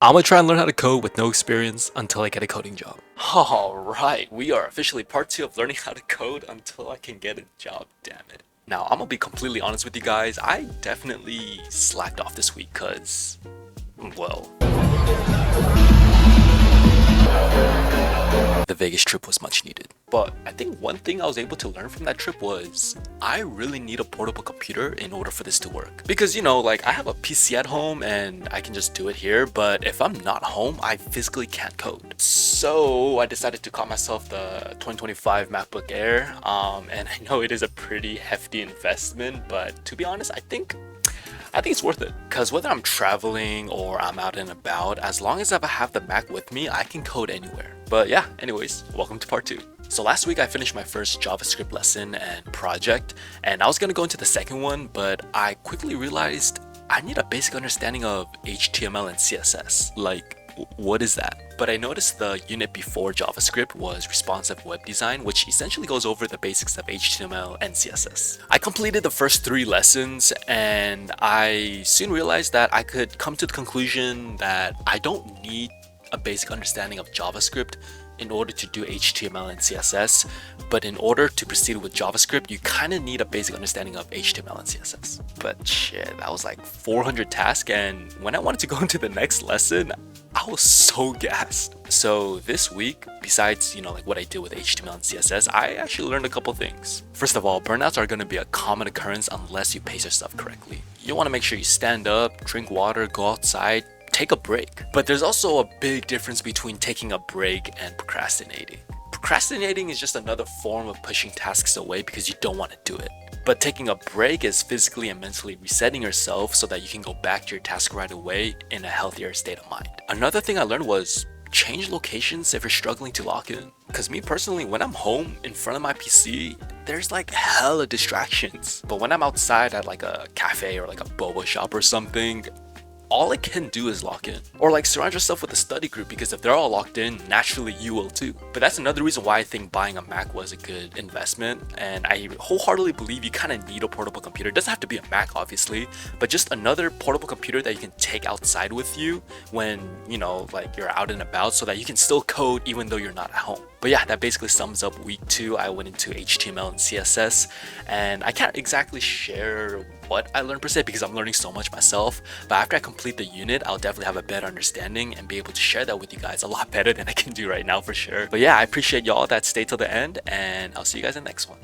I'm gonna try and learn how to code with no experience until I get a coding job. Alright, we are officially part 2 of learning how to code until I can get a job, damn it. Now, I'm gonna be completely honest with you guys, I definitely slacked off this week because, well, the Vegas trip was much needed. But I think one thing I was able to learn from that trip was I really need a portable computer in order for this to work. Because, like I have a PC at home and I can just do it here, but if I'm not home, I physically can't code. So I decided to call myself the 2025 MacBook Air. And I know it is a pretty hefty investment, but to be honest, I think it's worth it. Because whether I'm traveling or I'm out and about, as long as I have the Mac with me, I can code anywhere. But yeah, anyways, welcome to part 2. So last week I finished my first JavaScript lesson and project, and I was gonna go into the second one, but I quickly realized I need a basic understanding of HTML and CSS. Like, what is that? But I noticed the unit before JavaScript was responsive web design, which essentially goes over the basics of HTML and CSS. I completed the first 3 lessons and I soon realized that I could come to the conclusion that I don't need a basic understanding of JavaScript in order to do HTML and CSS, but in order to proceed with JavaScript, you kind of need a basic understanding of HTML and CSS. But shit, that was like 400 tasks, and when I wanted to go into the next lesson, I was so gassed. So this week, besides, like what I did with HTML and CSS, I actually learned a couple things. First of all, burnouts are going to be a common occurrence unless you pace your stuff correctly. You want to make sure you stand up, drink water, go outside, take a break. But there's also a big difference between taking a break and procrastinating. Procrastinating is just another form of pushing tasks away because you don't want to do it. But taking a break is physically and mentally resetting yourself so that you can go back to your task right away in a healthier state of mind. Another thing I learned was change locations if you're struggling to lock in. Because me personally, when I'm home in front of my PC, there's like hella distractions. But when I'm outside at like a cafe or like a boba shop or something, all it can do is lock in. Or like surround yourself with a study group, because if they're all locked in, naturally you will too. But that's another reason why I think buying a Mac was a good investment, and I wholeheartedly believe you kind of need a portable computer. It doesn't have to be a Mac obviously, but just another portable computer that you can take outside with you when like you're out and about, so that you can still code even though you're not at home. But yeah, that basically sums up week 2. I went into HTML and CSS, and I can't exactly share what I learned per se because I'm learning so much myself. But after I complete the unit, I'll definitely have a better understanding and be able to share that with you guys a lot better than I can do right now for sure. But yeah, I appreciate y'all that stayed till the end, and I'll see you guys in the next one.